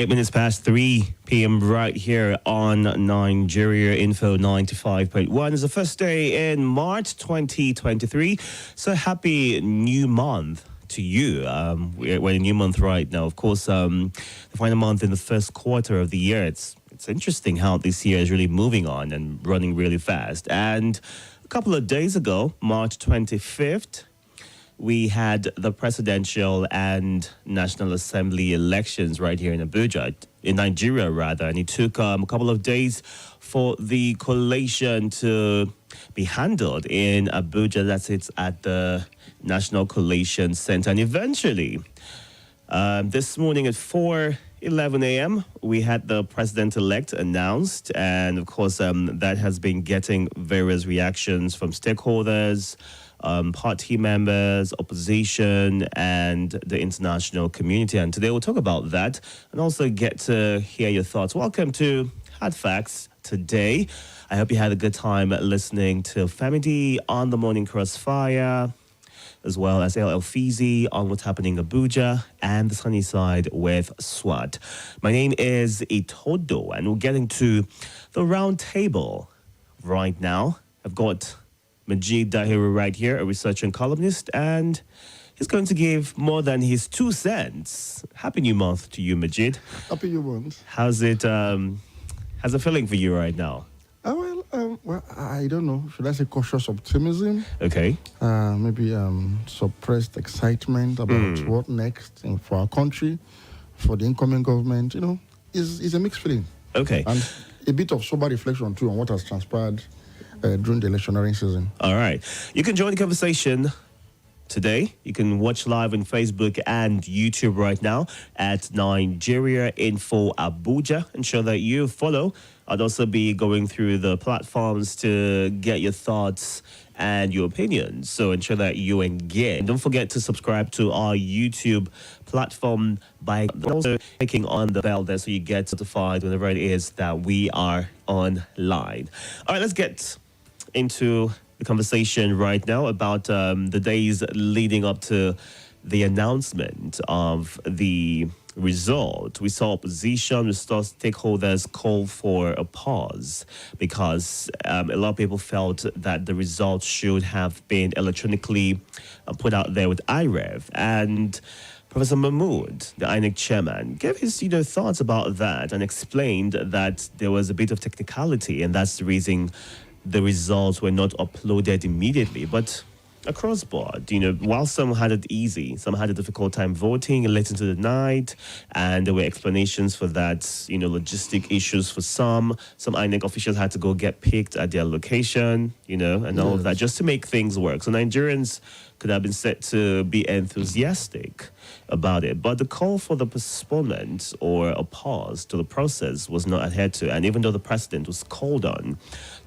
8 minutes past 3 p.m. right here on Nigeria Info 95.1. It's the first day in March 2023. So happy new month to you. We're in a new month right now. Of course, the final month in the first quarter of the year. It's interesting how this year is really moving on and running really fast. And a couple of days ago, March 25th, we had the presidential and National Assembly elections right here in Abuja, in Nigeria rather, and it took a couple of days for the collation to be handled in Abuja. That's it, at the National Collation Center. And eventually, this morning at 4:11 a.m., we had the president-elect announced, and of course, that has been getting various reactions from stakeholders, party members, opposition, and the international community. And today we'll talk about that and also get to hear your thoughts. Welcome to Hard Facts today. I hope you had a good time listening to Family on the Morning Crossfire, as well as LL Fizi on what's happening in Abuja, and the sunny side with SWAT. My name is Itodo, and we're getting to the Roundtable right now. I've got Majeed Dahiru right here, a researcher and columnist, and he's going to give more than his 2 cents. Happy new month to you, Majeed. Happy new month. How's it feeling for you right now? Well, I don't know. Should I say cautious optimism? Okay. Maybe suppressed excitement about what next for our country, for the incoming government. You know, is a mixed feeling. Okay. And a bit of sober reflection too on what has transpired during the electioneering season. All right. You can join the conversation today. You can watch live on Facebook and YouTube right now at Nigeria Info Abuja. Ensure that you follow. I'd also be going through the platforms to get your thoughts and your opinions. So ensure that you engage. Don't forget to subscribe to our YouTube platform by also clicking on the bell there so you get notified whenever it is that we are online. All right, let's get into the conversation right now about the days leading up to the announcement of the result. We saw opposition, we saw stakeholders call for a pause because a lot of people felt that the results should have been electronically put out there with IREV. And Professor Mahmood, the INEC chairman, gave his thoughts about that and explained that there was a bit of technicality, and that's the reason the results were not uploaded immediately. But across board, while some had it easy, some had a difficult time voting late into the night, and there were explanations for that, logistic issues for some INEC officials had to go get picked at their location, and all of that just to make things work. So Nigerians could have been said to be enthusiastic about it. But the call for the postponement or a pause to the process was not adhered to. And even though the president was called on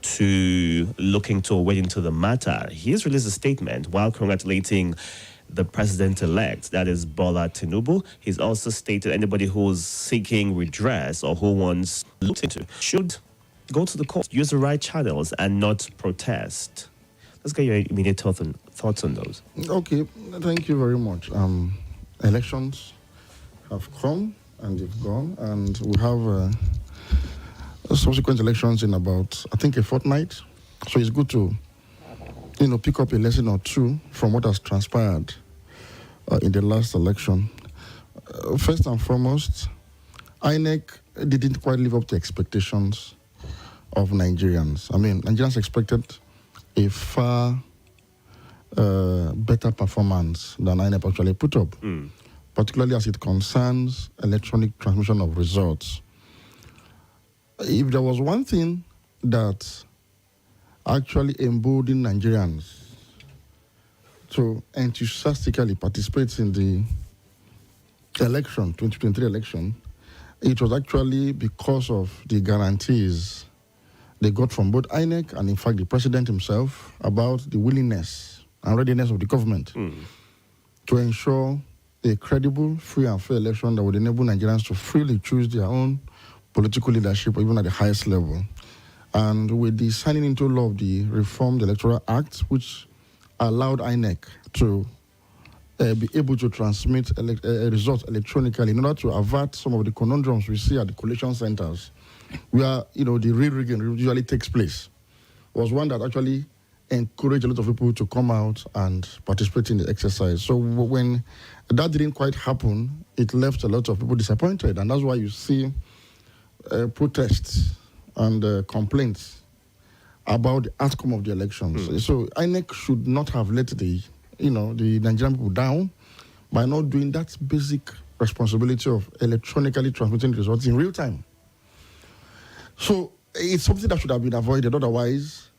to look into or wade into the matter, he has released a statement while congratulating the president-elect, that is Bola Tinubu. He's also stated anybody who's seeking redress or who wants looked into should go to the court, use the right channels and not protest. Let's get your immediate thoughts on those. Okay, thank you very much. Elections have come and they've gone, and we have subsequent elections in about, I think, a fortnight. So it's good to, pick up a lesson or two from what has transpired in the last election. First and foremost, INEC didn't quite live up to expectations of Nigerians. I mean, Nigerians expected a far better performance than INEC actually put up, particularly as it concerns electronic transmission of results. If there was one thing that actually emboldened Nigerians to enthusiastically participate in the 2023 election, it was actually because of the guarantees they got from both INEC and, in fact, the president himself about the willingness and readiness of the government to ensure a credible, free and fair election that would enable Nigerians to freely choose their own political leadership, even at the highest level. And with the signing into law of the Reformed Electoral Act, which allowed INEC to be able to transmit results electronically in order to avert some of the conundrums we see at the collation centers, where the real rigging usually takes place, was one that actually encouraged a lot of people to come out and participate in the exercise. So when that didn't quite happen, it left a lot of people disappointed, and that's why you see protests and complaints about the outcome of the elections. So INEC should not have let the Nigerian people down by not doing that basic responsibility of electronically transmitting the results in real time. So it's something that should have been avoided. Otherwise,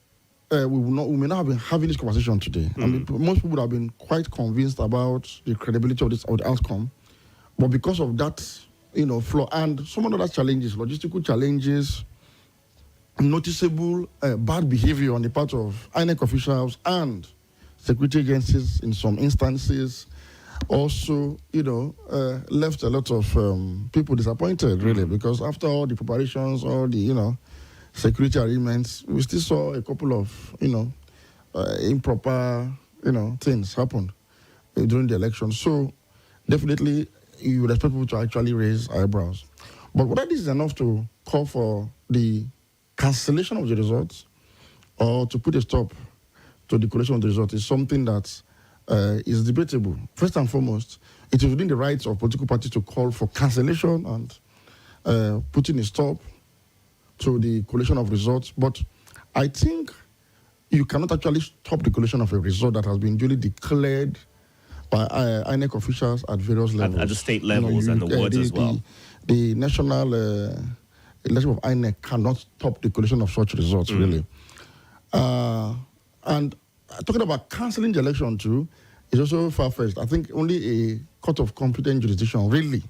we may not have been having this conversation today. I mean, most people would have been quite convinced about the credibility of the outcome, but because of that, flaw and some other challenges, logistical challenges, noticeable bad behavior on the part of INEC officials and security agencies in some instances, also, left a lot of people disappointed, really, because after all the preparations, all the, security arrangements, we still saw a couple of, improper, things happen during the election. So definitely you would expect people to actually raise eyebrows. But whether this is enough to call for the cancellation of the results or to put a stop to the collation of the results is something that is debatable. First and foremost, it is within the rights of political parties to call for cancellation and putting a stop to the collation of results. But I think you cannot actually stop the collation of a result that has been duly declared by INEC officials at various levels. At the state levels and the wards as well. The national election of INEC cannot stop the collation of such results, really. And talking about cancelling the election too is also far-fetched. I think only a court of competent jurisdiction really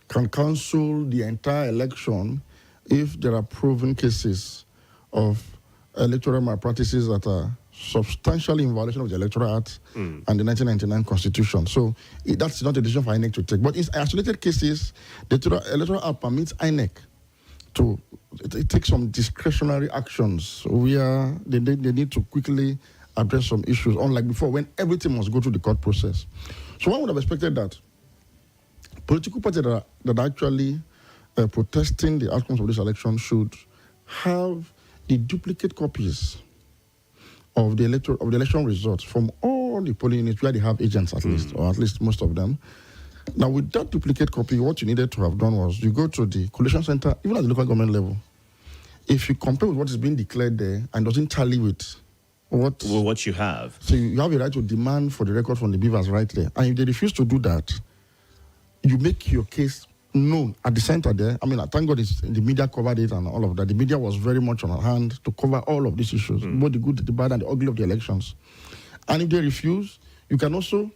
can cancel the entire election if there are proven cases of electoral malpractices that are substantially in violation of the Electoral Act and the 1999 Constitution. So that's not a decision for INEC to take. But in isolated cases, the Electoral Act permits INEC to take some discretionary actions where they need to quickly address some issues, unlike before when everything must go through the court process. So one would have expected that political parties that are actually protesting the outcomes of this election should have the duplicate copies of the election results from all the polling units where they have agents at least, or at least most of them. Now, with that duplicate copy, what you needed to have done was you go to the collation center, even at the local government level. If you compare with what is being declared there and doesn't tally with what you have. So you have a right to demand for the record from the beavers right there. And if they refuse to do that, you make your case known at the center there. I mean, I thank God the media covered it and all of that. The media was very much on hand to cover all of these issues, both the good, the bad, and the ugly of the elections. And if they refuse, you can also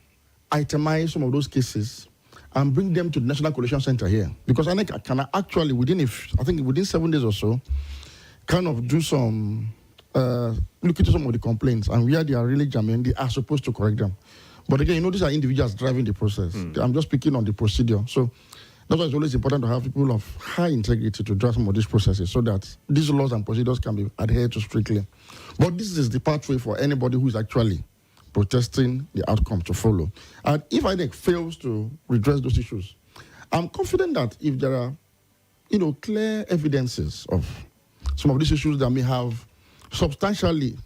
itemize some of those cases and bring them to the National Collation Center here. Because I can actually, within 7 days or so, kind of do some, look into some of the complaints, and where they are really jamming, they are supposed to correct them. But again, these are individuals driving the process. I'm just speaking on the procedure. So that's why it's always important to have people of high integrity to drive some of these processes so that these laws and procedures can be adhered to strictly. But this is the pathway for anybody who is actually protesting the outcome to follow. And if INEC fails to redress those issues, I'm confident that if there are, clear evidences of some of these issues that may have substantially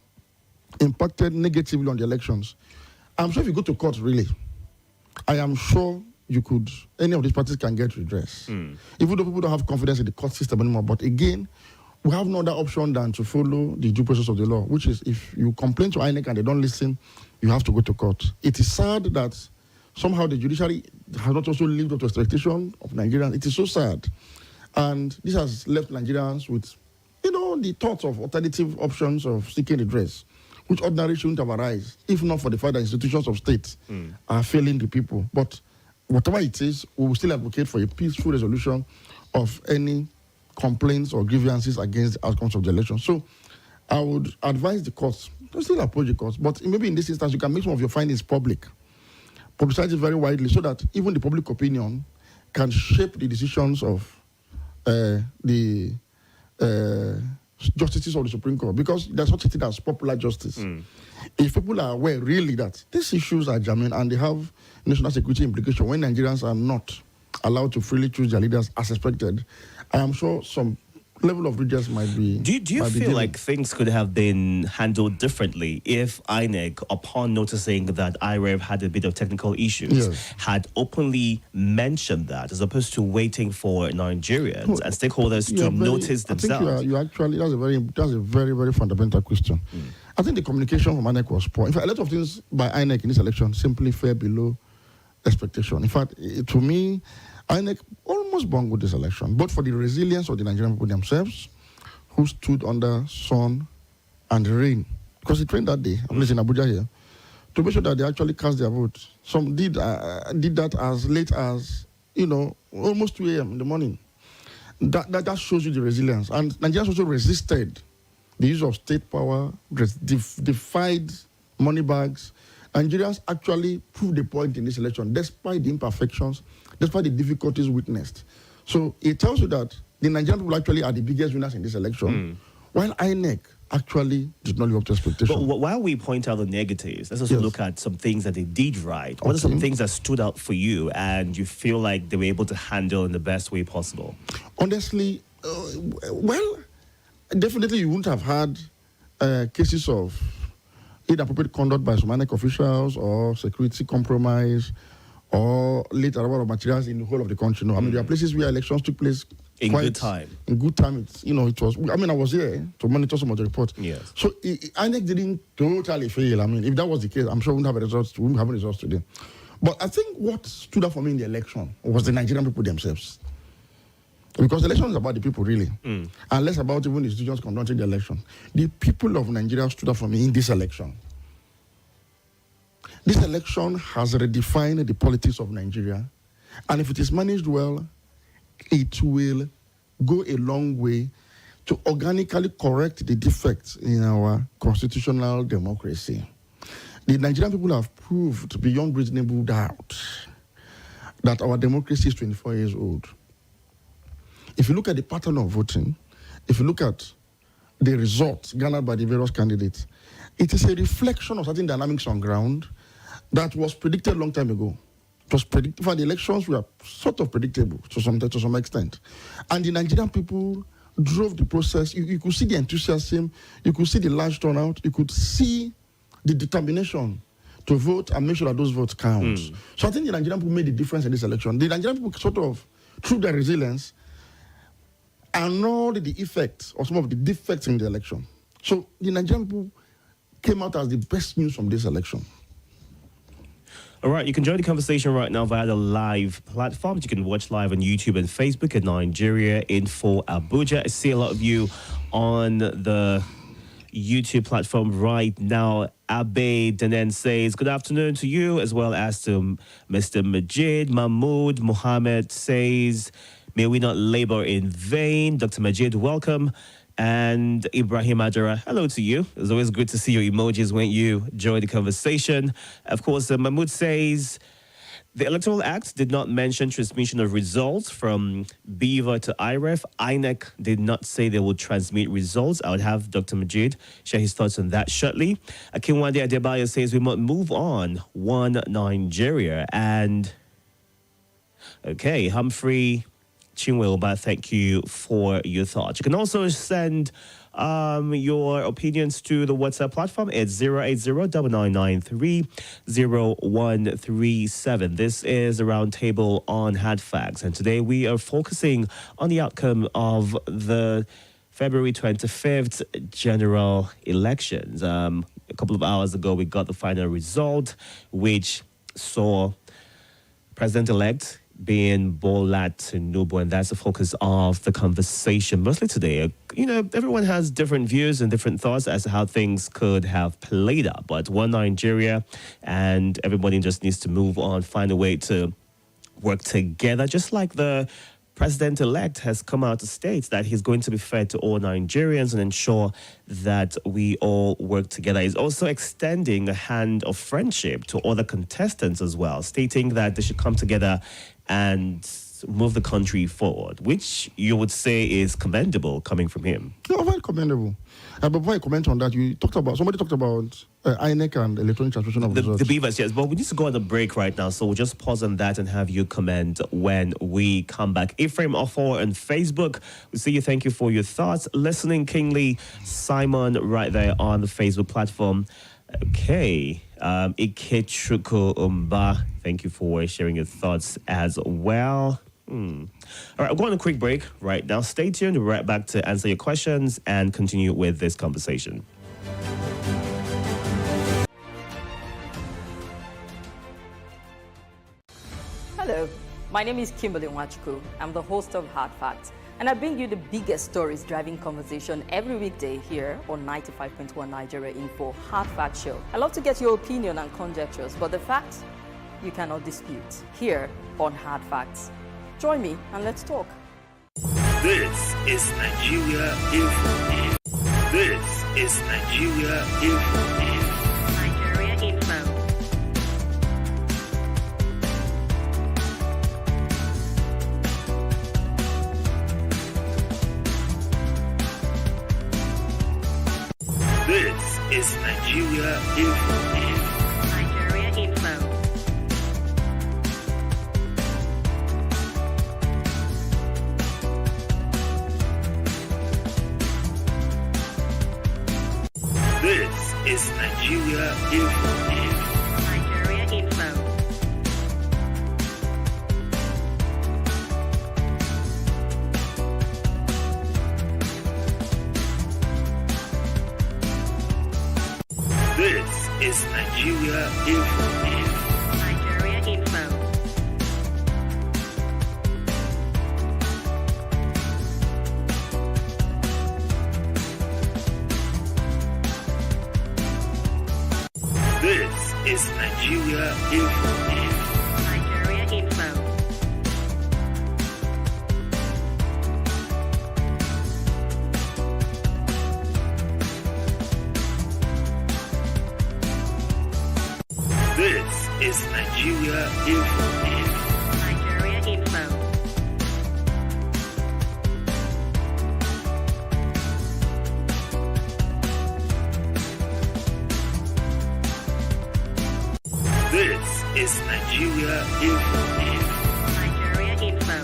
impacted negatively on the elections, I'm sure if you go to court, really, I am sure any of these parties can get redress. Even though people don't have confidence in the court system anymore. But again, we have no other option than to follow the due process of the law, which is if you complain to INEC and they don't listen, you have to go to court. It is sad that somehow the judiciary has not also lived up to expectation of Nigerians. It is so sad. And this has left Nigerians with, the thoughts of alternative options of seeking redress, which ordinarily shouldn't have arisen, if not for the fact that institutions of state are failing the people. But whatever it is, we will still advocate for a peaceful resolution of any complaints or grievances against the outcomes of the election. So I would advise the courts to still approach the courts, but maybe in this instance, you can make some of your findings public, publicize it very widely so that even the public opinion can shape the decisions of the justices of the Supreme Court, because there's such a thing as popular justice. If people are aware really that these issues are germane and they have national security implications when Nigerians are not allowed to freely choose their leaders as expected, I am sure some level of redress might be. Do you feel like things could have been handled differently if INEC, upon noticing that IREV had a bit of technical issues, had openly mentioned that, as opposed to waiting for Nigerians and stakeholders to notice themselves? I think you actually, that's a very, very fundamental question. I think the communication from INEC was poor. In fact, a lot of things by INEC in this election simply fell below expectation. In fact, to me, INEC almost bungled this election, but for the resilience of the Nigerian people themselves, who stood under sun and rain, because it rained that day, at least in Abuja here, to make sure that they actually cast their vote. Some did that as late as, almost 2 a.m. in the morning. That shows you the resilience. And Nigerians also resisted the use of state power, defied money bags. Nigerians actually proved the point in this election, despite the imperfections, despite the difficulties witnessed. So it tells you that the Nigerian people actually are the biggest winners in this election, while INEC actually did not live up to expectations. But while we point out the negatives, let's also look at some things that they did right. What are some things that stood out for you and you feel like they were able to handle in the best way possible? Honestly, definitely you wouldn't have had cases of inappropriate conduct by some INEC officials or security compromise or late arrival of materials in the whole of the country. No, I mean, there are places where elections took place in good time. In good time, it was. I mean, I was here to monitor some of the reports. Yes. So INEC didn't totally fail. I mean, if that was the case, I'm sure we wouldn't have results today. But I think what stood out for me in the election was the Nigerian people themselves. Because the election is about the people, really. And less about even the institutions conducting the election. The people of Nigeria stood out for me in this election. This election has redefined the politics of Nigeria. And if it is managed well, it will go a long way to organically correct the defects in our constitutional democracy. The Nigerian people have proved beyond reasonable doubt that our democracy is 24 years old. If you look at the pattern of voting, if you look at the results garnered by the various candidates, it is a reflection of certain dynamics on ground that was predicted a long time ago. It was predicted. For the elections were sort of predictable to some extent. And the Nigerian people drove the process. You could see the enthusiasm, you could see the large turnout, you could see the determination to vote and make sure that those votes count. So I think the Nigerian people made the difference in this election. The Nigerian people sort of, through their resilience, annulled the effects or some of the defects in the election. So the Nigerian people came out as the best news from this election. All right, you can join the conversation right now via the live platforms. You can watch live on YouTube and Facebook at Nigeria Info Abuja. I see a lot of you on the YouTube platform right now. Abe Denen says, good afternoon to you, as well as to Mr. Majeed. Mahmoud Mohammed says, may we not labor in vain. Dr. Majeed, welcome. And Ibrahim Adara, hello to you. It's always good to see your emojis when you join the conversation. Of course, Mahmoud says, the Electoral Act did not mention transmission of results from Beaver to IREF. INEC did not say they would transmit results. I would have Dr. Majeed share his thoughts on that shortly. Akinwande Adebayo says we must move on. One Nigeria. And, okay, Humphrey Chinwelba, thank you for your thoughts. You can also send your opinions to the WhatsApp platform at 080-9993-0137. This is a roundtable on hard facts, and today we are focusing on the outcome of the February 25th general elections. A couple of hours ago, we got the final result, which saw President-elect being Bola Tinubu, and that's the focus of the conversation mostly today. Everyone has different views and different thoughts as to how things could have played out, but one Nigeria, and everybody just needs to move on, find a way to work together, just like the President-elect has come out to state that he's going to be fair to all Nigerians and ensure that we all work together. He's also extending a hand of friendship to other contestants as well, stating that they should come together and move the country forward, which you would say is commendable coming from him. No, very commendable. But before I comment on that, somebody talked about INEC and electronic transmission of results. The beavers, yes. But we need to go on a break right now, so we'll just pause on that and have you comment when we come back. Ephraim Offor on Facebook, we see you. Thank you for your thoughts. Listening keenly, Simon, right there on the Facebook platform. Okay. Ikechuku Umba, thank you for sharing your thoughts as well. All right, we'll go on a quick break right now. Stay tuned. We'll be right back to answer your questions and continue with this conversation. Hello, my name is Kimberly. I'm the host of Hard Facts, and I bring you the biggest stories driving conversation every weekday here on 95.1 Nigeria Info Hard Fact Show. I love to get your opinion and conjectures, but the facts you cannot dispute here on Hard Facts. Join me and let's talk. This is Nigeria Info. This is Nigeria Info. Nigeria Info. This is Nigeria Info. Nigeria Info. This is Nigeria Info. Nigeria Info. This is Nigeria Info. Nigeria Info. This is Nigeria Info. Nigeria Info. This is Nigeria Info. Nigeria Info. This is Nigeria Info. Nigeria Info.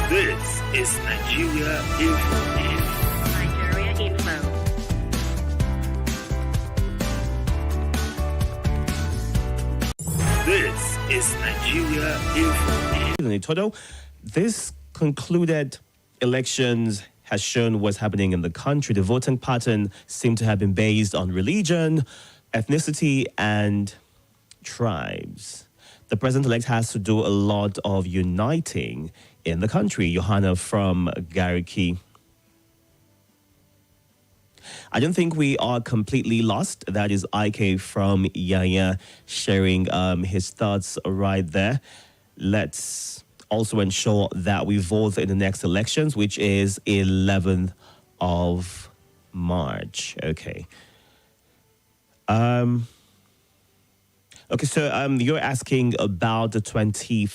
This is Nigeria Info. Nigeria Info. This is Nigeria Info. In Itodo, this concluded elections has shown what's happening in the country. The voting pattern seemed to have been based on religion, ethnicity, and tribes. The president-elect has to do a lot of uniting in the country. Johanna from Gariki. I don't think we are completely lost. That is IK from Yaya sharing his thoughts right there. Let's also ensure that we vote in the next elections, which is 11th of March. Okay. Okay, so you're asking about the 25%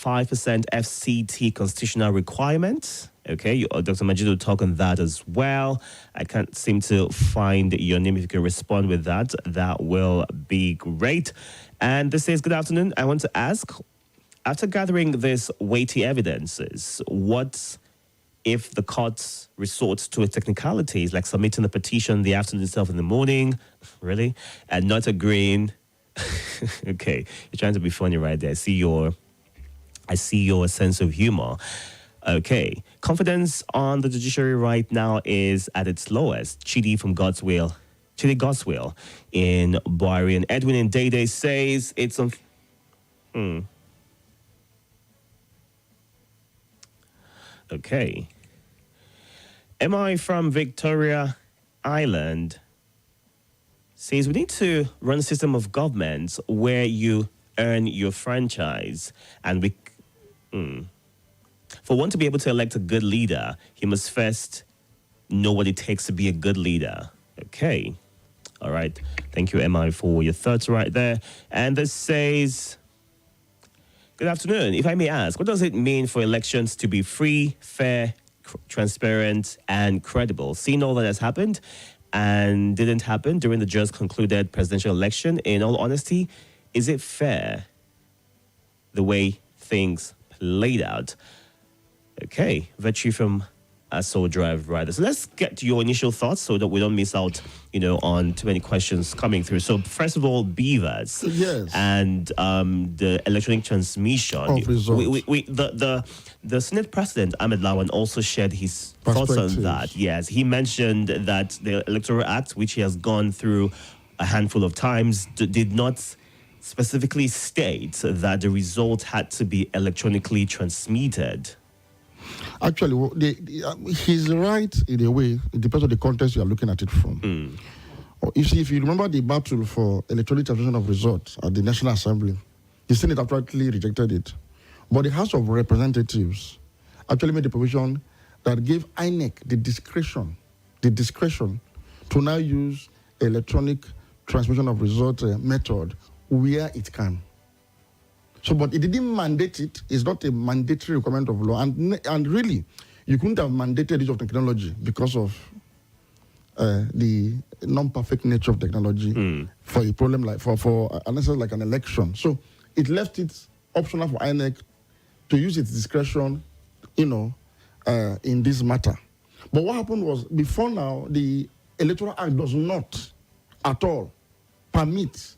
FCT constitutional requirement. Okay, Dr. Majeed will talk on that as well. I can't seem to find your name. If you can respond with that, that will be great. And this says, good afternoon. I want to ask, after gathering this weighty evidences, what if the court resorts to a technicalities like submitting the petition the afternoon itself in the morning, really, and not agreeing? Okay, you're trying to be funny right there. I see your sense of humor. Okay, confidence on the judiciary right now is at its lowest. Chidi Godswill in Buhari, and Edwin in Day says it's on. Okay. Am I from Victoria Island? Says we need to run a system of government where you earn your franchise, and for one to be able to elect a good leader, he must first know what it takes to be a good leader. Okay. All right. Thank you, MI, for your thoughts right there. And this says, good afternoon. If I may ask, what does it mean for elections to be free, fair, transparent, and credible? Seeing all that has happened and didn't happen during the just concluded presidential election, in all honesty, is it fair the way things played out? Okay. Virtue from Soul Drive Rider. So let's get to your initial thoughts so that we don't miss out, on too many questions coming through. So first of all, beavers. Yes. And the electronic transmission. Of results. The Senate President, Ahmed Lawan, also shared his thoughts on that. Yes. He mentioned that the Electoral Act, which he has gone through a handful of times, did not specifically state that the result had to be electronically transmitted. Actually, he's right in a way. It depends on the context you are looking at it from. You see, if you remember the battle for electronic transmission of results at the National Assembly, the Senate actually rejected it. But the House of Representatives actually made a provision that gave INEC the discretion to now use electronic transmission of results method where it can. So, but it didn't mandate it. It's not a mandatory requirement of law. And really, you couldn't have mandated use of technology because of the non-perfect nature of technology for a problem like for an answer like an election. So it left it optional for INEC to use its discretion, in this matter. But what happened was, before now, the Electoral Act does not at all permit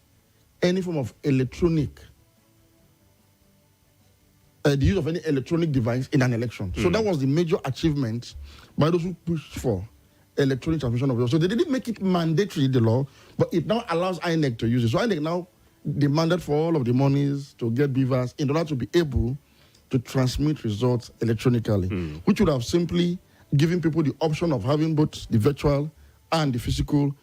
any form of electronic the use of any electronic device in an election. So that was the major achievement by those who pushed for electronic transmission of results. So they didn't make it mandatory, the law, but it now allows INEC to use it. So INEC now demanded for all of the monies to get beavers in order to be able to transmit results electronically, which would have simply given people the option of having both the virtual and the physical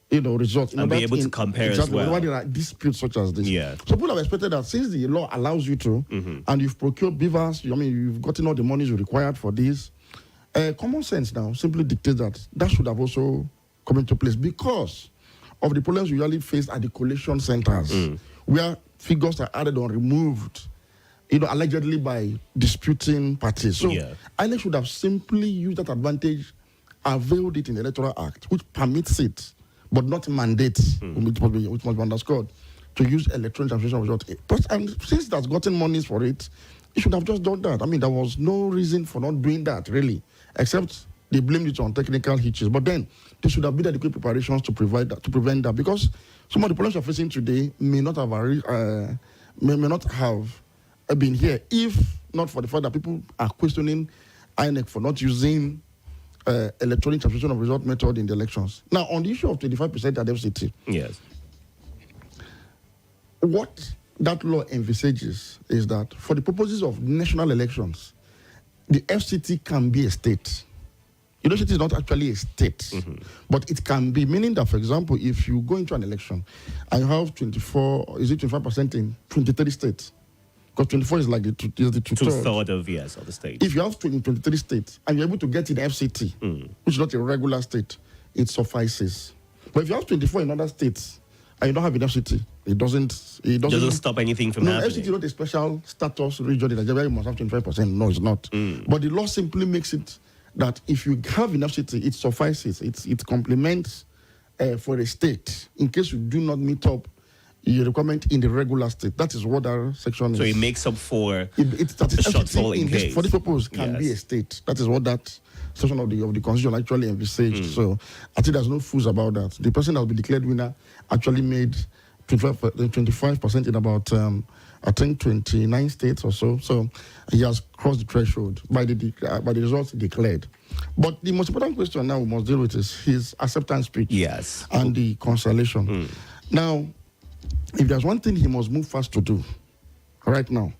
results. And be able to compare as well. Whenever there are disputes such as this. Yeah. So people have expected that since the law allows you to, and you've procured beavers, you've gotten all the monies you required for this, common sense now simply dictates that should have also come into place because of the problems we usually face at the collation centers, where figures are added or removed, allegedly by disputing parties. So INEC should have simply used that advantage, availed it in the Electoral Act, which permits it, but not mandates, which must be underscored, to use electronic transmission of results. And since it has gotten monies for it, it should have just done that. There was no reason for not doing that, really, except they blamed it on technical hitches. But then, there should have been adequate preparations to prevent that, because some of the problems you're facing today may not have been here if not for the fact that people are questioning INEC for not using electronic transmission of result method in the elections. Now, on the issue of 25% at FCT, yes, what that law envisages is that for the purposes of national elections, the FCT can be a state. University is not actually a state, but it can be, meaning that, for example, if you go into an election and you have 25% in 23 states, because 24 is like the two-thirds of the state. If you have 23 states and you're able to get in FCT, which is not a regular state, it suffices. But if you have 24 in other states and you don't have an FCT, it doesn't stop anything from happening. FCT is not a special status region in Nigeria. You must have 25%. No, it's not. But the law simply makes it that if you have enough FCT, it suffices. It complements for a state in case you do not meet up your requirement in the regular state. That is what that section is. So it makes up for it's a shortfall in case. For this purpose, can be a state. That is what that section of the Constitution actually envisaged. So I think there's no fools about that. The person that will be declared winner actually made 25% in about I think 29 states or so. So he has crossed the threshold by the results declared. But the most important question now we must deal with is his acceptance speech. Yes. And the consolation. Now, if there's one thing he must move fast to do right now,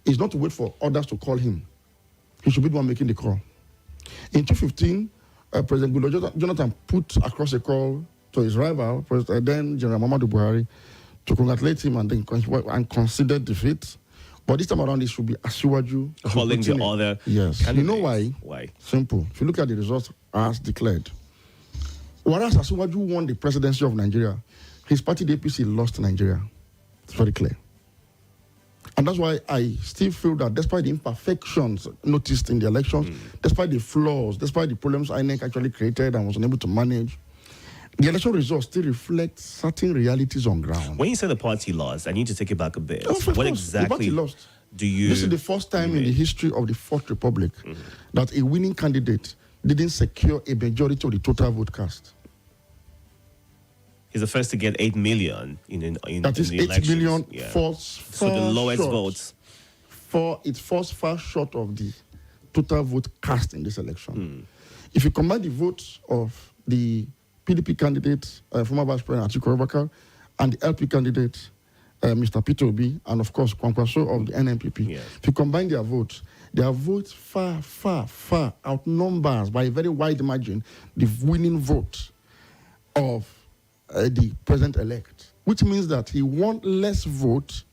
is not to wait for others to call him. He should be the one making the call. In 2015, President Goodluck Jonathan put across a call to his rival, then General Muhammadu Buhari, to congratulate him and concede defeat. But this time around, it should be Asiwaju Calling the other Yes. You know why? Why? Simple. If you look at the results as declared, whereas Asiwaju won the presidency of Nigeria, his party, the APC, lost Nigeria. It's very clear. And that's why I still feel that despite the imperfections noticed in the elections, despite the flaws, despite the problems INEC actually created and was unable to manage, the election results still reflect certain realities on ground. When you say the party lost, I need to take it back a bit. Of What course, exactly the party lost. do you... This is the first time in the history of the Fourth Republic that a winning candidate didn't secure a majority of the total vote cast. He's the first to get 8 million in That is the 8 elections. million Yeah. false So the lowest short. votes. It falls far short of the total vote cast in this election. If you combine the votes of the PDP candidate, former Vice President Atiku Abubakar, and the LP candidate, Mr. Peter Obi, and of course Kwankwaso of the NNPP, Yes. if you combine their votes far, far, far outnumbers by a very wide margin the winning vote of the president-elect, which means that he won less vote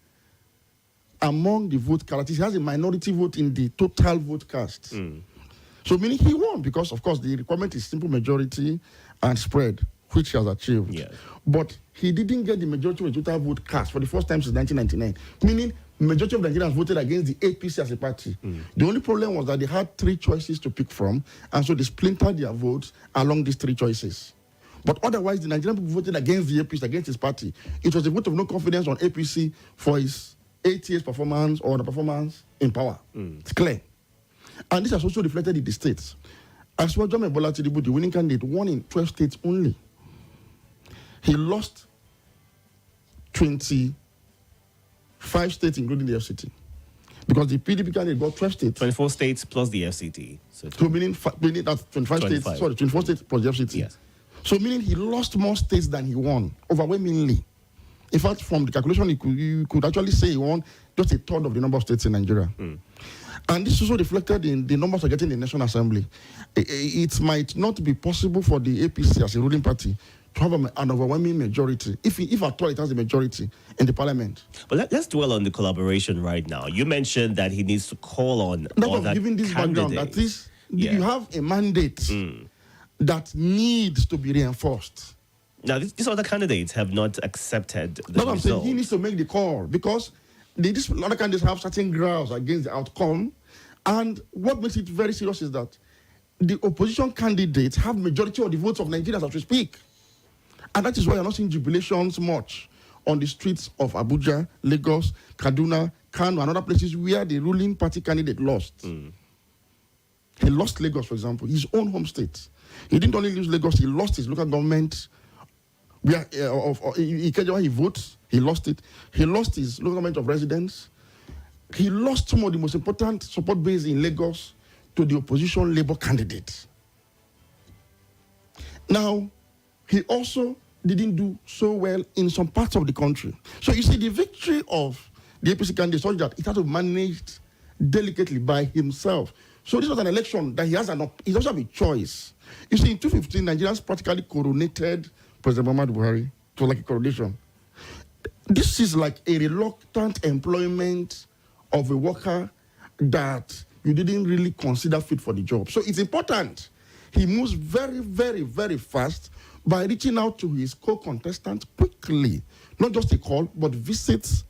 among the vote cast. He has a minority vote in the total vote cast. So meaning he won because, of course, the requirement is simple majority and spread, which he has achieved. Yes. But he didn't get the majority of the total vote cast for the first time since 1999, meaning majority of Nigerians voted against the APC as a party. The only problem was that they had 3 choices to pick from, and so they splintered their votes along these 3 choices. But otherwise, the Nigerian people voted against the APC, against his party. It was a vote of no confidence on APC for his 8 years performance or the performance in power. It's clear. And this has also reflected in the states. As well, John Bola Tinubu, the winning candidate, won in 12 states only. He lost 25 states, including the FCT. Because the PDP candidate got 12 states. 24 states plus the FCT. So meaning that's 25 states. Sorry, 24 states plus the FCT. Yes. So meaning he lost more states than he won, overwhelmingly. In fact, from the calculation, you could actually say he won just a third of the number of states in Nigeria. And this is also reflected in the numbers are getting in the National Assembly. It might not be possible for the APC as a ruling party to have an overwhelming majority, if at all it has a majority in the parliament. But let's dwell on the collaboration right now. You mentioned that he needs to call on That's other why giving this background, that is, you have a mandate that needs to be reinforced. Now, these other candidates have not accepted the That's what I'm saying. result. He needs to make the call because these other candidates have certain grounds against the outcome. And what makes it very serious is that the opposition candidates have majority of the votes of Nigerians as we speak. And that is why you're not seeing jubilations much on the streets of Abuja, Lagos, Kaduna, Kano, and other places where the ruling party candidate lost. He lost Lagos, for example, his own home state. He didn't only lose Lagos, he lost his local government. Where he votes, he lost it. He lost his local government of residence. He lost some of the most important support base in Lagos to the opposition Labour candidate. Now, he also didn't do so well in some parts of the country. So you see, the victory of the APC candidate such that it had to be managed delicately by himself. So this was an election that he also have a choice. You see, in 2015, Nigerians practically coronated President Muhammadu Buhari. It was like a coronation. This is like a reluctant employment of a worker that you didn't really consider fit for the job. So it's important. He moves very, very, very fast by reaching out to his co-contestant quickly. Not just a call, but visits,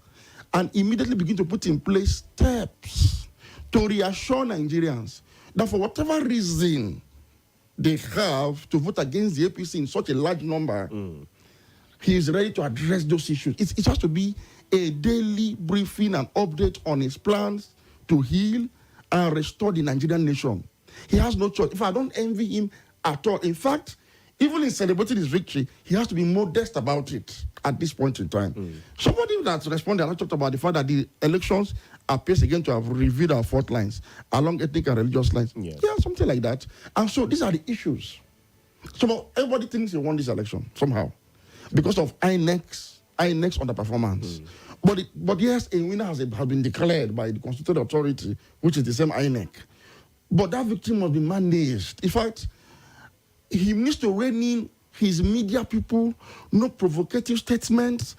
and immediately begin to put in place steps to reassure Nigerians that for whatever reason they have to vote against the APC in such a large number, he is ready to address those issues. It has to be a daily briefing and update on his plans to heal and restore the Nigerian nation. He has no choice. If I don't envy him at all, in fact, even in celebrating his victory, he has to be modest about it at this point in time. Somebody that responded, I talked about the fact that the elections appears again to have reviewed our fault lines along ethnic and religious lines. Yes. Yeah, something like that. And so these are the issues. So everybody thinks he won this election somehow because of INEC's underperformance. But yes, a winner has been declared by the constituted authority, which is the same INEC. But that victory must be managed. In fact, he needs to rein in his media people, no provocative statements.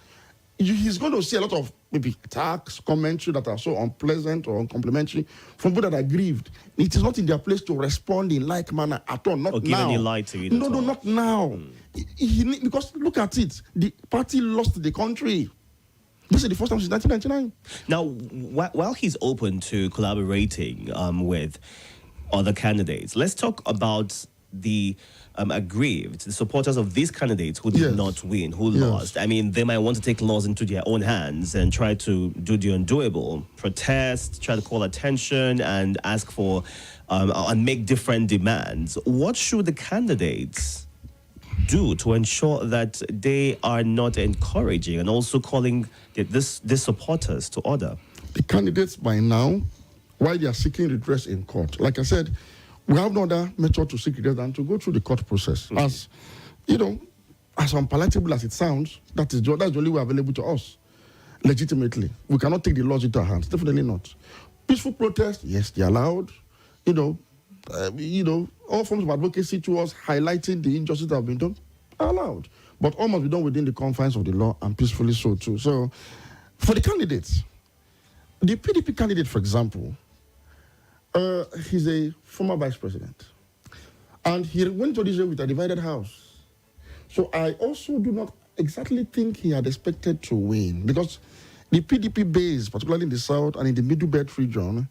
He's going to see a lot of maybe attacks, commentary that are so unpleasant or uncomplimentary from people that are grieved. It is not in their place to respond in like manner at all. Not Or give now. any light to it No, at no, all. not now. Because look at it. The party lost the country. This is the first time since 1999. Now, while he's open to collaborating with other candidates, let's talk about the aggrieved, the supporters of these candidates who did Yes. not win, who Yes. lost. I mean, they might want to take laws into their own hands and try to do the undoable, protest, try to call attention, and ask for and make different demands. What should the candidates do to ensure that they are not encouraging and also calling these supporters to order? The candidates by now, while they are seeking redress in court, like I said, we have no other method to seek redress than to go through the court process. As you know, as unpalatable as it sounds, that's the only way available to us. Legitimately, we cannot take the laws into our hands. Definitely not. Peaceful protest, yes, they're allowed. All forms of advocacy towards highlighting the injustice that have been done are allowed, but all must be done within the confines of the law and peacefully so too. So, for the candidates, the PDP candidate, for example, he's a former vice president, and he went to this year with a divided house. So I also do not exactly think he had expected to win, because the PDP base, particularly in the south and in the Middle Belt region,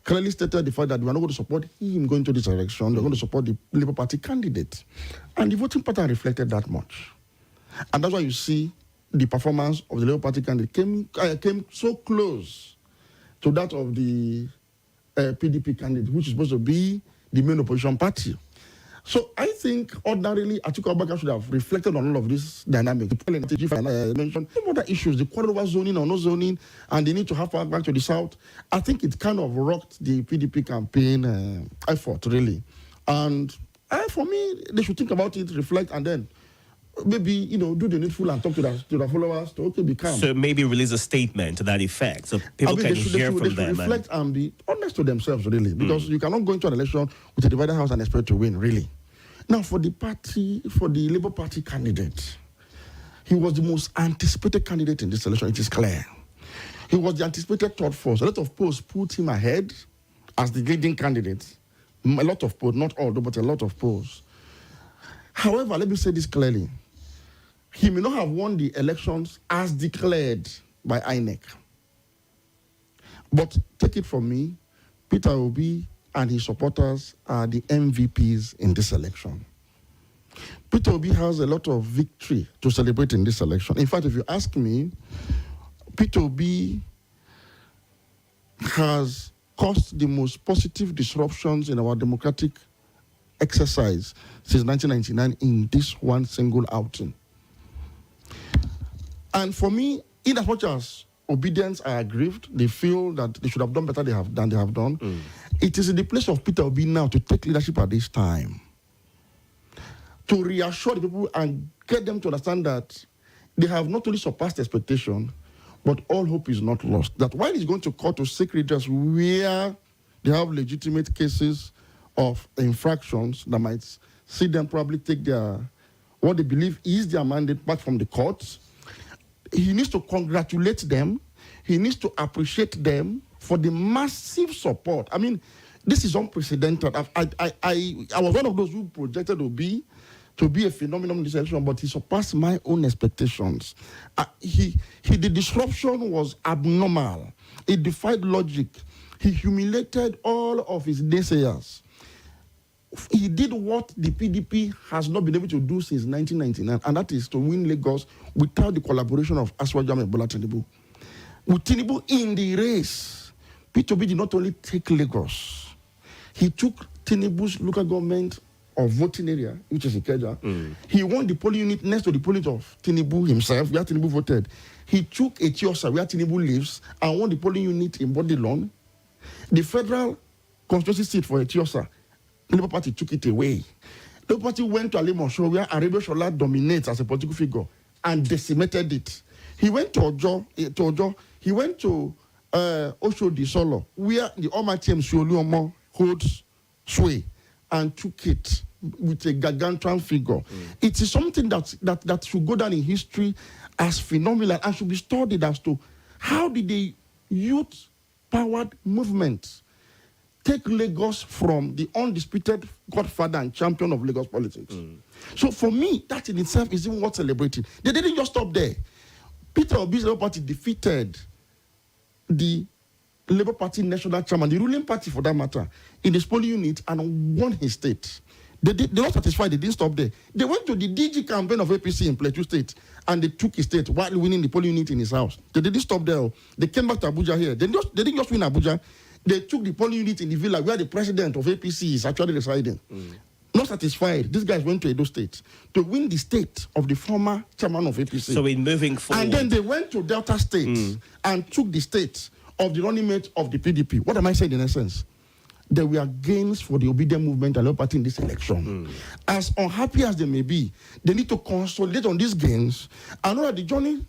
clearly stated the fact that we are not going to support him going to this election. They're going to support the Labour Party candidate. And the voting pattern reflected that much. And that's why you see the performance of the Labour Party candidate came so close to that of the PDP candidate, which is supposed to be the main opposition party. So I think ordinarily Atiku Abubakar should have reflected on all of this dynamic. I mentioned some other issues, the quarrel over zoning or no zoning, and they need to have power back to the south. I think it kind of rocked the PDP campaign effort, really. And for me, they should think about it, reflect, and then maybe, do the needful and talk to their followers to be calm. So maybe release a statement to that effect so people can hear from them. Reflect and be honest to themselves, really, because you cannot go into an election with a divided house and expect to win, really. Now, for the Labour Party candidate, he was the most anticipated candidate in this election, it is clear. He was the anticipated third force. A lot of polls put him ahead as the leading candidate. A lot of polls, not all, but a lot of polls. However, let me say this clearly. He may not have won the elections as declared by INEC. But take it from me, Peter Obi and his supporters are the MVPs in this election. Peter Obi has a lot of victory to celebrate in this election. In fact, if you ask me, Peter Obi has caused the most positive disruptions in our democratic exercise since 1999 in this one single outing. And for me, in as much as obedience are aggrieved, they feel that they should have done better than they have done. It is in the place of Peter Obi now to take leadership at this time, to reassure the people and get them to understand that they have not only surpassed expectation, but all hope is not lost. That while he's going to court to seek redress where they have legitimate cases of infractions that might see them probably take what they believe is their mandate back from the courts, he needs to congratulate them. He needs to appreciate them for the massive support. I mean, this is unprecedented. I was one of those who projected Obi to be a phenomenon in this election, but he surpassed my own expectations. The disruption was abnormal. It defied logic. He humiliated all of his naysayers. He did what the PDP has not been able to do since 1999, and that is to win Lagos without the collaboration of Aswajam and Bola Tinubu. With Tinubu in the race, Peter Obi did not only take Lagos, he took Tinubu's local government or voting area, which is Ikeja. He won the polling unit next to the polling unit of Tinubu himself, where Tinubu voted. He took Etiosa, where Tinubu lives, and won the polling unit in Bodilon. The federal constituency seat for Etiosa, the Labour Party took it away. The Labour Party went to Alimosho, where Arabia Shola dominates as a political figure, and decimated it. He went to Ojo. He went to Oshodi Solo, where the Almighty Msuoluomo holds sway, and took it with a gargantuan figure. It is something that should go down in history as phenomenal and should be studied as to How did the youth-powered movement take Lagos from the undisputed godfather and champion of Lagos politics? So for me, that in itself is even worth celebrating. They didn't just stop there. Peter Obi's Labour Party defeated the Labour Party national chairman, the ruling party for that matter, in his polling unit and won his state. They were not satisfied. They didn't stop there. They went to the DG campaign of APC in Plateau State and they took his state while winning the polling unit in his house. They didn't stop there. They came back to Abuja here. They didn't just win Abuja. They took the polling unit in the villa where the president of APC is actually residing. Not satisfied, these guys went to Edo State to win the state of the former chairman of APC. So in moving forward... And then they went to Delta State and took the state of the running mate of the PDP. What am I saying in essence? There were gains for the obedient movement and Labour Party in this election. As unhappy as they may be, they need to consolidate on these gains and know that the journey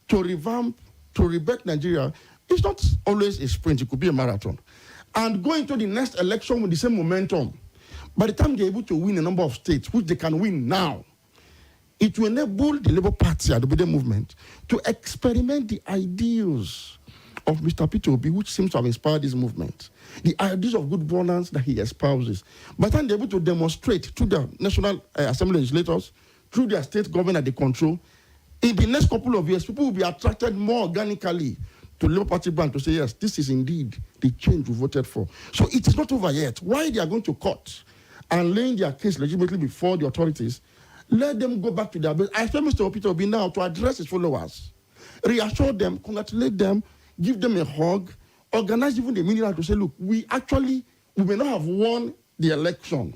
to revamp, to rebuild Nigeria is not always a sprint. It could be a marathon. And go into the next election with the same momentum. By the time they're able to win a number of states, which they can win now, it will enable the Labour Party and the obedient movement to experiment the ideals of Mr. Peter Obi, which seems to have inspired this movement. The ideas of good governance that he espouses. By the time they're able to demonstrate through the National Assembly legislators, through their state government that they control, in the next couple of years, people will be attracted more organically to Labour Party brand to say, yes, this is indeed the change we voted for. So it is not over yet. Why they are going to court and laying their case legitimately before the authorities, let them go back to their base. I expect Mr. Peter Obi now to address his followers, reassure them, congratulate them, give them a hug, organize even the media to say, look, we may not have won the election,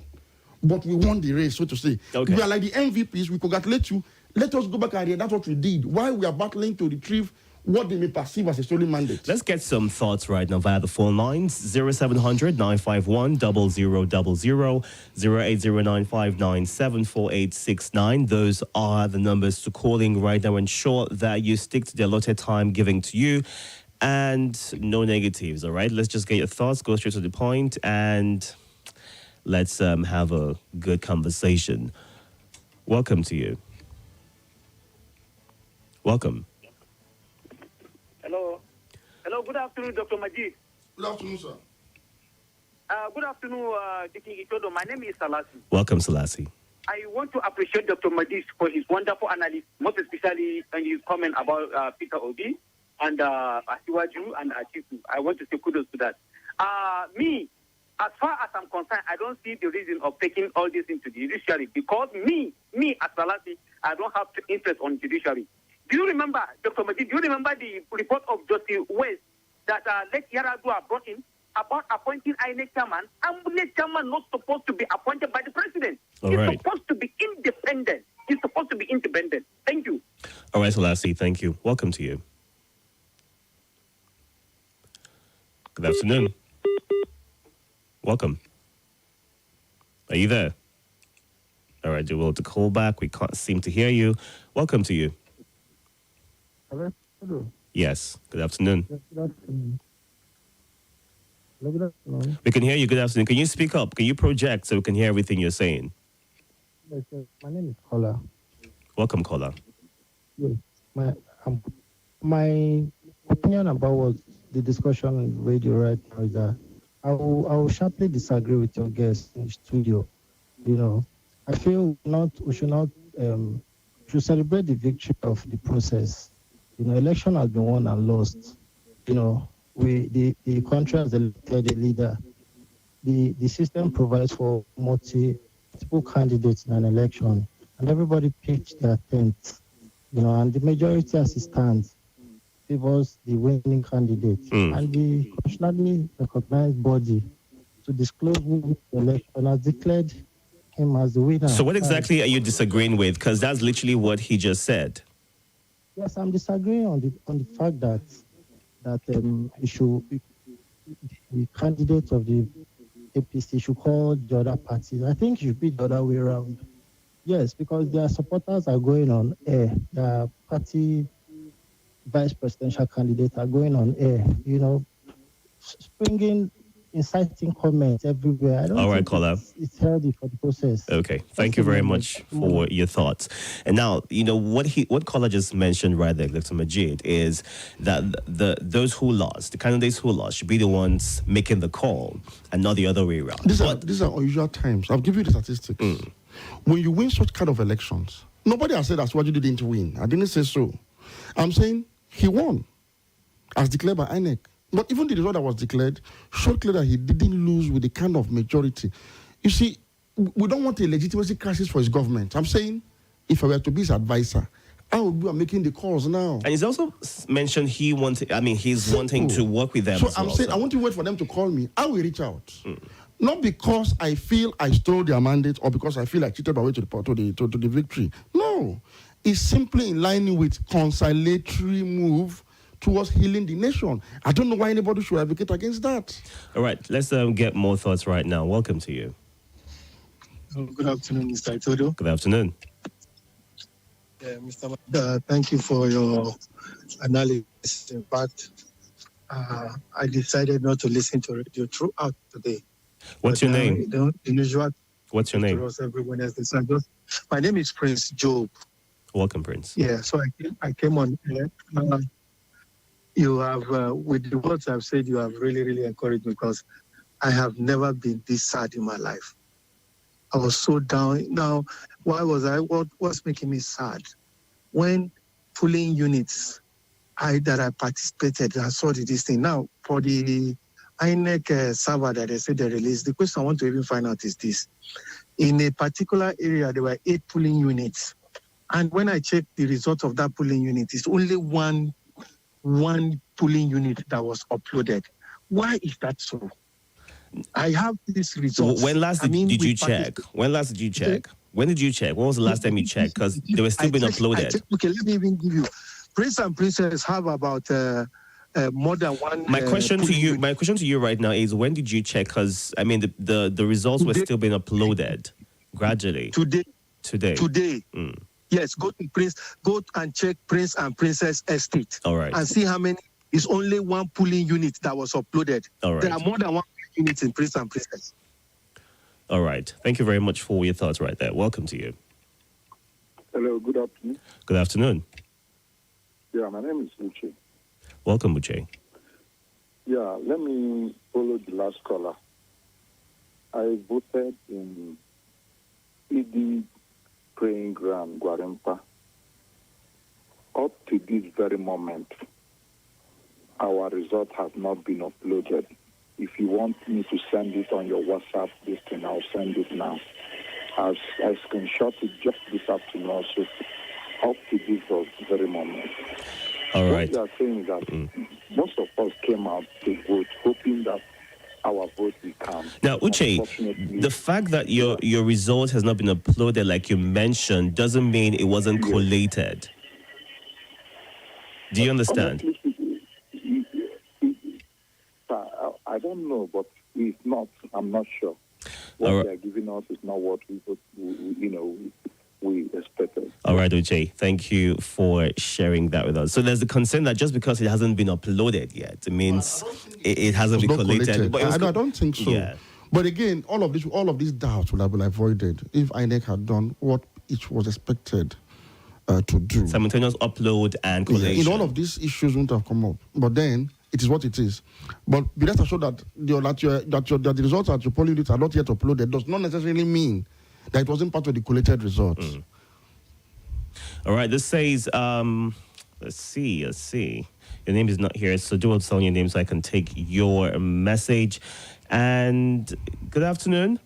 but we won the race, so to say. Okay. We are like the MVPs, we congratulate you. Let us go back and read. That's what we did. Why we are battling to retrieve what they may perceive as a stolen mandate. Let's get some thoughts right now via the phone lines. 0700 951 0000, 08095974869. Those are the numbers to calling right now. Ensure that you stick to the allotted time giving to you and no negatives, all right? Let's just get your thoughts, go straight to the point, and let's have a good conversation. Welcome to you. Welcome. Hello, good afternoon, Dr. Majeed. Good afternoon, sir. Good afternoon, Dr. Itodo. My name is Salasi. Welcome, Salasi. I want to appreciate Dr. Majeed for his wonderful analysis, most especially when his comment about Peter Obi and Asiwaju and Atiku. I want to say kudos to that. Me, as far as I'm concerned, I don't see the reason of taking all this into the judiciary because me as Salasi, I don't have interest on judiciary. Do you remember, Dr. Majeed, do you remember the report of Justice West that Lake Yaradua brought in about appointing INEC chairman? INEC chairman not supposed to be appointed by the president. He's supposed to be independent. Thank you. All right, Salasi, thank you. Welcome to you. Good afternoon. Welcome. Are you there? All right, you're willing to call back. We can't seem to hear you. Welcome to you. Hello? Yes. Good afternoon. Yes, good afternoon. Hello, good afternoon. We can hear you. Good afternoon. Can you speak up? Can you project so we can hear everything you're saying? Yes, my name is Kola. Welcome, Kola. Yes. My opinion about what the discussion on the radio right now is that I will sharply disagree with your guest in the studio. You know, I feel we should celebrate the victory of the process. You know, election has been won and lost. You know, the country has elected a leader. The system provides for multiple candidates in an election, and everybody pitched their tent. You know, and the majority as it stands favors the winning candidate, and the constitutionally recognized body to disclose who the election has declared him as the winner. So what exactly are you disagreeing with? Because that's literally what he just said. Yes, I'm disagreeing on the fact that the candidate of the APC should call the other parties. I think it should be the other way around. Yes, because their supporters are going on air. Their party vice presidential candidates are going on air. You know, springing inciting comments everywhere. I don't All right, think caller. it's healthy for the process. Okay, thank you very much for your thoughts. And now, what caller just mentioned right there, Dr. Majeed, is that those who lost, the candidates who lost, should be the ones making the call and not the other way around. These are unusual times. I'll give you the statistics. When you win such kind of elections, nobody has said Asiwaju didn't win. I didn't say so. I'm saying he won, as declared by INEC. But even the result that was declared showed clearly that he didn't lose with the kind of majority. You see, we don't want a legitimacy crisis for his government. I'm saying, if I were to be his advisor, I would be making the calls now. And he's also mentioned he's wanting to work with them. So as I'm well, saying, I want to wait for them to call me. I will reach out. Not because I feel I stole their mandate or because I feel I cheated my way to the victory. No. It's simply in line with conciliatory move towards healing the nation. I don't know why anybody should advocate against that. All right, let's get more thoughts right now. Welcome to you. Good afternoon, Mr. Itodo. Good afternoon. Mr. Thank you for your analysis. In fact, I decided not to listen to radio throughout today. What's your name? The usual. What's your name? Everyone else. My name is Prince Job. Welcome, Prince. Yeah, so I came on here. You have, with the words I've said, you have really, really encouraged me because I have never been this sad in my life. I was so down. Now, why was I? What's making me sad? When polling units that I participated, I saw this thing. Now, for the INEC server that they said they released, the question I want to even find out is this. In a particular area, there were 8 polling units. And when I checked the result of that polling unit, it's only one polling unit that was uploaded. Why is that so? I have this result. When last did you check? When last did you check? When did you check? When was the last time you checked? Because they were still being uploaded. Okay, let me even give you. Prince and Princess have about more than one. My question to you right now is, when did you check? Because the results were still being uploaded gradually. Today. Yes, go and check Prince and Princess Estate. All right. And see how many. It's only one polling unit that was uploaded. All right. There are more than one unit in Prince and Princess. All right. Thank you very much for your thoughts right there. Welcome to you. Hello, good afternoon. Good afternoon. Yeah, my name is Uche. Welcome, Uche. Yeah, let me follow the last caller. I voted in ED Praying Ground, Gwarimpa. Up to this very moment, our result has not been uploaded. If you want me to send it on your WhatsApp, I'll send it now. I screenshot it just this afternoon also, up to this very moment. All right. What we are saying is that most of us came out to vote, hoping that our vote will count. Now, Uche, the fact that your result has not been uploaded, like you mentioned, doesn't mean it wasn't collated. Do you understand? I don't know, but if not, I'm not sure. What they're giving us is not what we expected. All right, Uche, thank you for sharing that with us. So there's the concern that just because it hasn't been uploaded yet, it means it hasn't been collated. But I don't think so. Yeah. But again, all of these doubts would have been avoided if INEC had done what it was expected to do. Simultaneous upload and collation. In all of these issues wouldn't have come up. But then it is what it is. But be rest assured that the results at your polling units are not yet uploaded does not necessarily mean that it wasn't part of the collated results. All right, this says, let's see. Your name is not here, so do not tell your name so I can take your message. And good afternoon.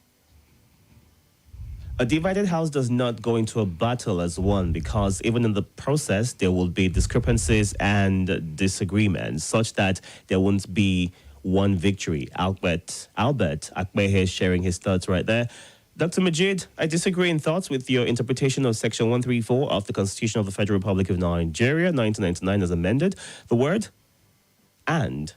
A divided house does not go into a battle as one, because even in the process, there will be discrepancies and disagreements such that there won't be one victory. Albert Akbehe is sharing his thoughts right there. Dr. Majeed, I disagree in thoughts with your interpretation of Section 134 of the Constitution of the Federal Republic of Nigeria, 1999, as amended. The word "and"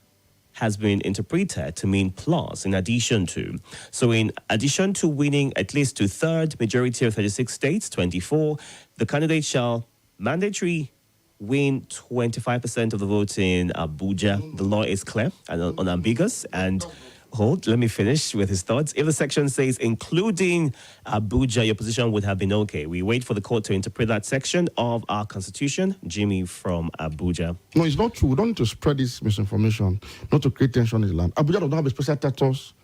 has been interpreted to mean plus, in addition to. So in addition to winning at least two-thirds majority of 36 states, 24, the candidate shall mandatory win 25% of the votes in Abuja. The law is clear and unambiguous, and hold. Let me finish with his thoughts. If the section says including Abuja, your position would have been okay. We wait for the court to interpret that section of our constitution. Jimmy from Abuja. No, it's not true. We don't need to spread this misinformation, not to create tension in the land. Abuja does not have a special status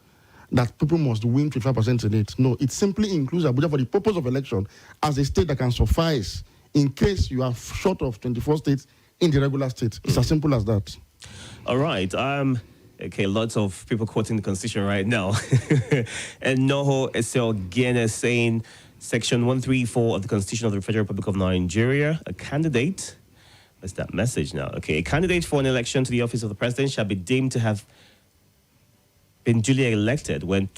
that people must win 55% in it. No, it simply includes Abuja for the purpose of election as a state that can suffice in case you are short of 24 states in the regular state. It's as simple as that. All right. Okay, lots of people quoting the Constitution right now. And Noho Eseogene saying Section 134 of the Constitution of the Federal Republic of Nigeria, a candidate, what's that message now? Okay, a candidate for an election to the office of the president shall be deemed to have been duly elected when...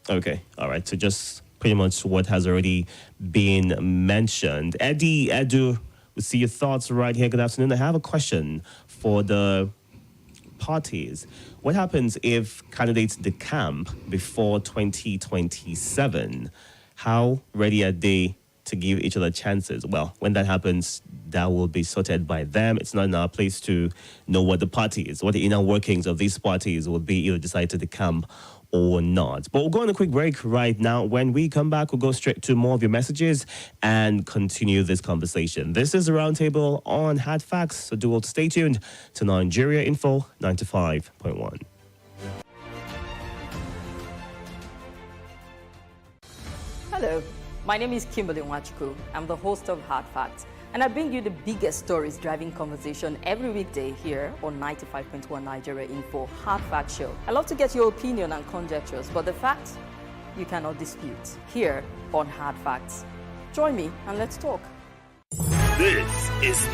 Okay, all right, so just pretty much what has already been mentioned. Edu, we see your thoughts right here. Good afternoon. I have a question for the parties. What happens if candidates decamp before 2027? How ready are they to give each other chances? Well, when that happens, that will be sorted by them. It's not in our place to know what the party is, what the inner workings of these parties will be, either decide to decamp or not. But we'll go on a quick break right now. When we come back, we'll go straight to more of your messages and continue this conversation. This is a Roundtable on Hard Facts, so do stay tuned to Nigeria Info 95.1. Hello, my name is Kimberly. I'm the host of Hard Facts, and I bring you the biggest stories driving conversation every weekday here on 95.1 Nigeria Info Hard Fact Show. I love to get your opinion and conjectures, but the facts you cannot dispute here on Hard Facts. Join me and let's talk. This is